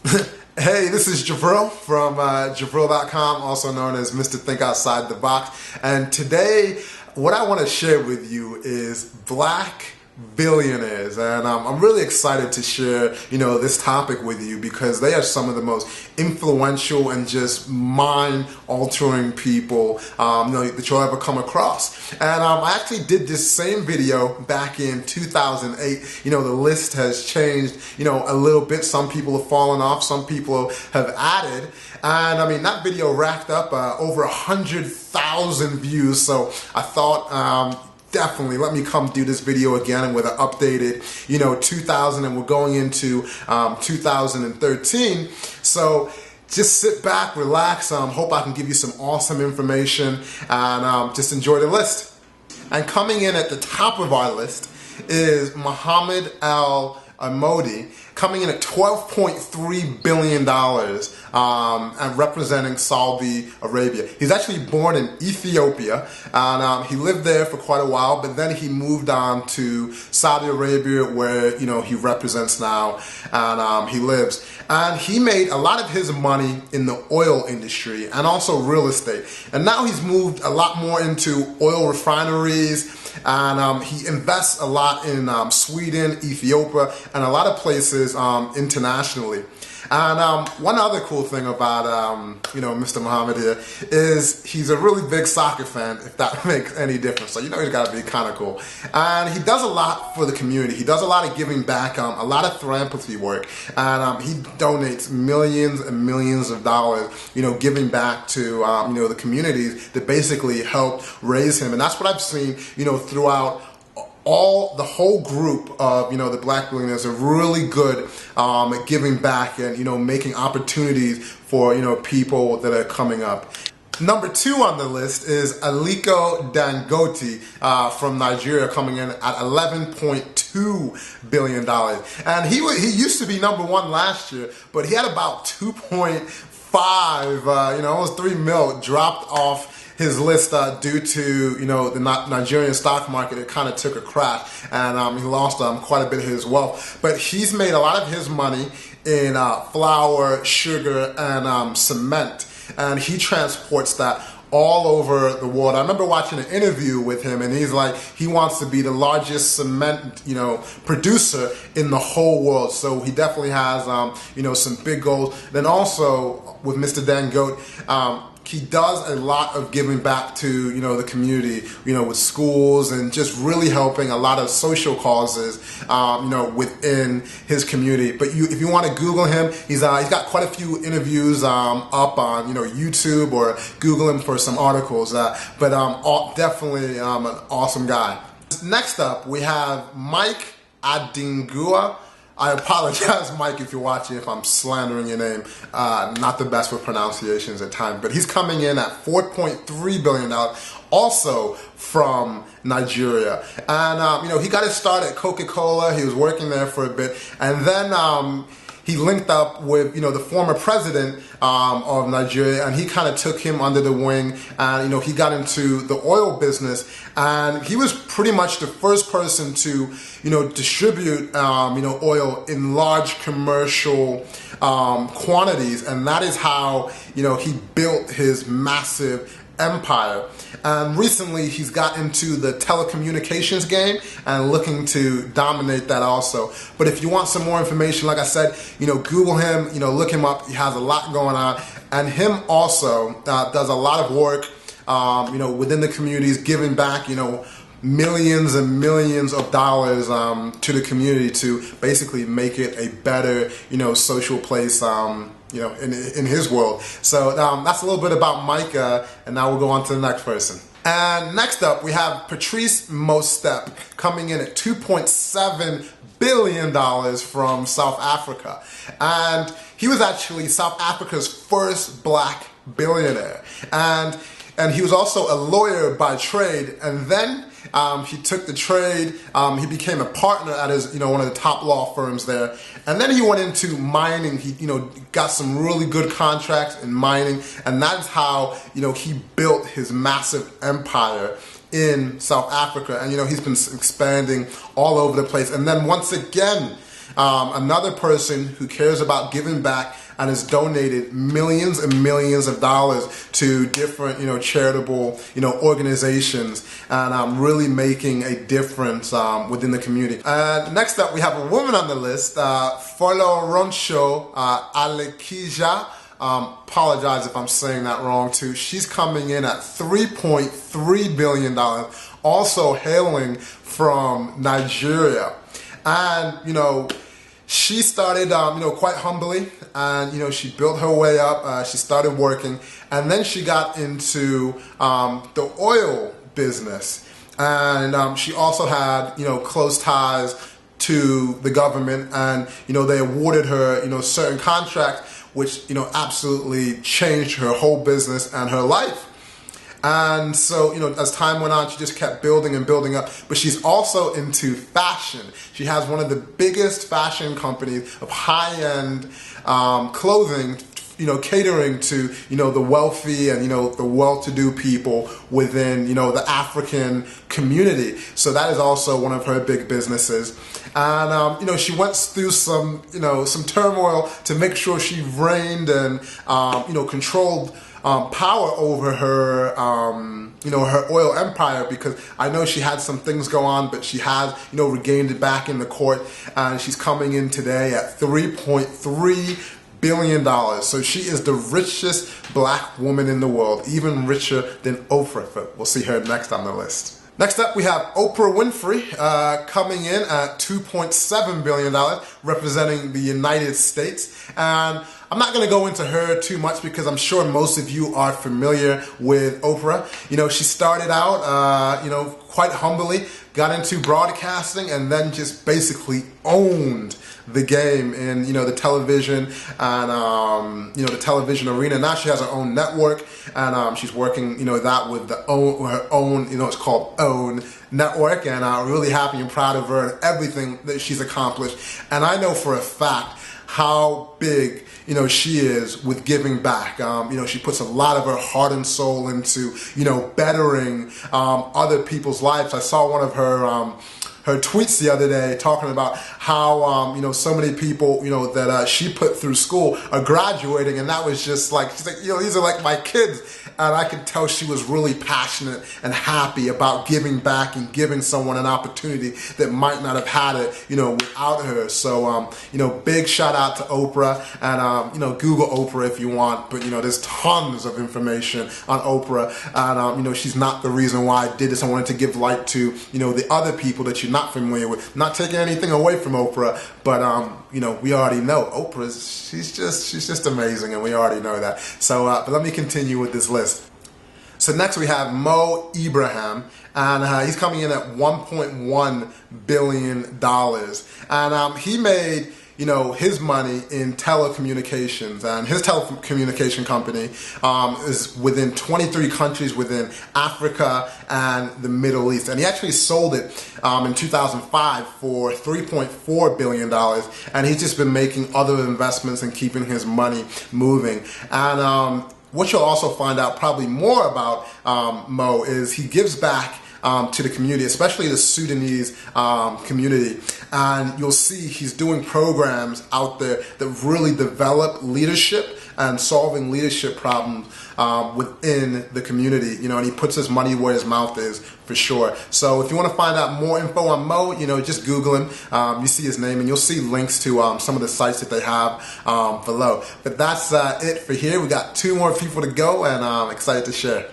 Hey, this is Javril from Javril.com, also known as Mr. Think Outside the Box. And today, what I want to share with you is Black Billionaires. And I'm really excited to share, this topic with you because they are some of the most influential and just mind-altering people, that you'll ever come across. And I actually did this same video back in 2008. The list has changed, a little bit. Some people have fallen off, some people have added. And that video racked up over 100,000 views. So I thought, definitely let me come do this video again with an updated 2000, and we're going into 2013. So just sit back, relax, hope I can give you some awesome information, and just enjoy the list. And coming in at the top of our list is Mohammed Al-Amoudi, coming in at $12.3 billion and representing Saudi Arabia. He's actually born in Ethiopia, and he lived there for quite a while, but then he moved on to Saudi Arabia, where he represents now, and he lives. And he made a lot of his money in the oil industry and also real estate. And now he's moved a lot more into oil refineries, and he invests a lot in Sweden, Ethiopia, and a lot of places internationally. And one other cool thing about Mr. Mohammed here is he's a really big soccer fan, if that makes any difference. So he's got to be kind of cool. And he does a lot for the community. He does a lot of giving back, a lot of philanthropy work, and he donates millions and millions of dollars, giving back to the communities that basically helped raise him. And that's what I've seen, throughout the whole group of the Black Billionaires are really good at giving back and making opportunities for people that are coming up. Number 2 on the list is Aliko Dangote from Nigeria, coming in at $11.2 billion. And he used to be number 1 last year, but he had about 2.5, almost 3 mil dropped off his list due to the Nigerian stock market. It kind of took a crash, and he lost quite a bit of his wealth. But he's made a lot of his money in flour, sugar, and cement, and he transports that all over the world. I remember watching an interview with him, and he's like, he wants to be the largest cement, producer in the whole world. So he definitely has, some big goals. Then also with Mr. Dangote, he does a lot of giving back to the community, with schools and just really helping a lot of social causes, within his community. But if you want to Google him, he's got quite a few interviews up on YouTube, or Google him for some articles. But definitely an awesome guy. Next up, we have Mike Adingua. I apologize, Mike, if you're watching, if I'm slandering your name. Not the best with pronunciations at times, but he's coming in at $4.3 billion, also from Nigeria. And, he got his start at Coca-Cola. He was working there for a bit, and then he linked up with the former president of Nigeria, and he kind of took him under the wing, and he got into the oil business, and he was pretty much the first person to distribute oil in large commercial quantities, and that is how he built his massive empire. And recently he's got into the telecommunications game and looking to dominate that also. But if you want some more information, like I said, Google him, look him up. He has a lot going on, and him also does a lot of work within the communities, giving back millions and millions of dollars to the community to basically make it a better social place in his world. So that's a little bit about Mike, and now we'll go on to the next person. And next up, we have Patrice Mostep, coming in at $2.7 billion from South Africa. And he was actually South Africa's first Black billionaire. And he was also a lawyer by trade, and then he took the trade, he became a partner at his, one of the top law firms there. And then he went into mining. He, got some really good contracts in mining, and that's how, he built his massive empire in South Africa. And, he's been expanding all over the place. And then once again, Another person who cares about giving back and has donated millions and millions of dollars to different, charitable, organizations, and really making a difference within the community. And next up, we have a woman on the list, Foloronsho Alekija. Apologize if I'm saying that wrong too. She's coming in at $3.3 billion, also hailing from Nigeria. And, she started, quite humbly, and, she built her way up. She started working, and then she got into the oil business. And she also had, close ties to the government, and, they awarded her, certain contracts, which, absolutely changed her whole business and her life. And so, as time went on, she just kept building and building up. But she's also into fashion. She has one of the biggest fashion companies of high-end clothing, catering to, the wealthy and, the well-to-do people within, the African community. So that is also one of her big businesses. And, she went through some turmoil to make sure she reigned and, controlled power over her, her oil empire, because I know she had some things go on, but she has, regained it back in the court, and she's coming in today at $3.3 billion. So she is the richest black woman in the world, even richer than Oprah. But we'll see her next on the list. Next up, we have Oprah Winfrey coming in at $2.7 billion, representing the United States. And I'm not going to go into her too much because I'm sure most of you are familiar with Oprah. She started out, quite humbly, got into broadcasting, and then just basically owned the game in, the television and, the television arena. Now she has her own network, and she's working, that with her own, it's called OWN Network, and I'm really happy and proud of her and everything that she's accomplished. And I know for a fact how big, she is with giving back. She puts a lot of her heart and soul into, bettering other people's lives. I saw one of her tweets the other day talking about how, so many people, that she put through school are graduating, and that was just like, she's like, these are like my kids. And I could tell she was really passionate and happy about giving back and giving someone an opportunity that might not have had it, without her. So, big shout out to Oprah, and, Google Oprah if you want, but, there's tons of information on Oprah, and, she's not the reason why I did this. I wanted to give light to, the other people that you're not familiar with. Not taking anything away from Oprah, but, we already know Oprah, she's just amazing, and we already know that. So, but let me continue with this list. So next we have Mo Ibrahim, and he's coming in at $1.1 billion. And he made, his money in telecommunications, and his telecommunication company is within 23 countries within Africa and the Middle East. And he actually sold it in 2005 for $3.4 billion. And he's just been making other investments and keeping his money moving. And what you'll also find out probably more about Mo is he gives back to the community, especially the Sudanese community. And you'll see he's doing programs out there that really develop leadership and solving leadership problems within the community, and he puts his money where his mouth is, for sure. So if you want to find out more info on Mo, just Google him. You see his name, and you'll see links to some of the sites that they have below. But that's it for here. We got 2 more people to go, and I'm excited to share.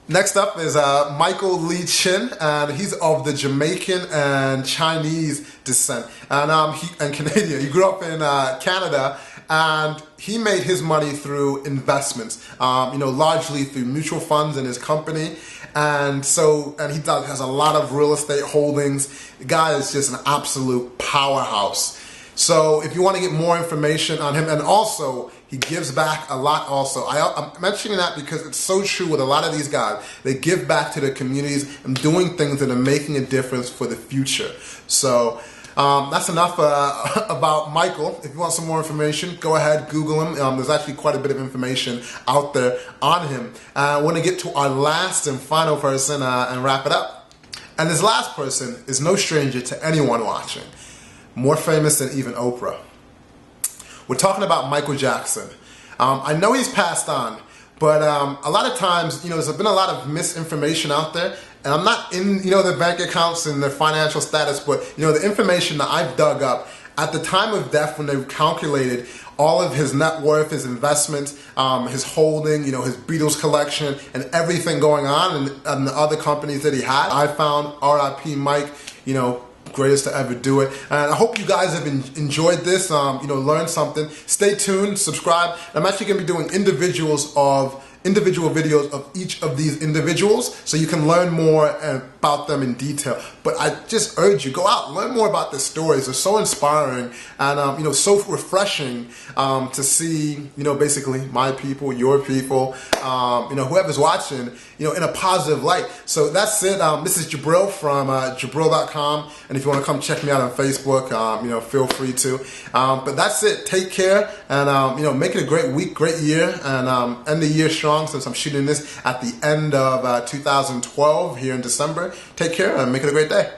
Next up is Michael Lee Chin, and he's of the Jamaican and Chinese descent, and Canadian. He grew up in Canada, and he made his money through investments, largely through mutual funds in his company, and he has a lot of real estate holdings. The guy is just an absolute powerhouse. So if you want to get more information on him, and also he gives back a lot also. I'm mentioning that because it's so true with a lot of these guys. They give back to their communities and doing things that are making a difference for the future. So that's enough about Michael. If you want some more information, go ahead, Google him. There's actually quite a bit of information out there on him. I want to get to our last and final person and wrap it up. And this last person is no stranger to anyone watching. more famous than even Oprah. We're talking about Michael Jackson. I know he's passed on, but a lot of times, there's been a lot of misinformation out there, and I'm not in, the bank accounts and their financial status, but, the information that I've dug up at the time of death when they calculated all of his net worth, his investments, his holding, his Beatles collection, and everything going on, and the other companies that he had. I found R.I.P. Mike, greatest to ever do it. And I hope you guys have enjoyed this, learned something. Stay tuned, subscribe. I'm actually going to be doing individual videos of each of these individuals, so you can learn more about them in detail. But I just urge you, go out, learn more about their stories. They're so inspiring and so refreshing to see, basically my people, your people, whoever's watching, in a positive light. So that's it. This is Jabril from Jabril.com, and if you want to come check me out on Facebook, feel free to. But that's it. Take care, and make it a great week, great year, and end the year strong, since I'm shooting this at the end of 2012 here in December. Take care and make it a great day.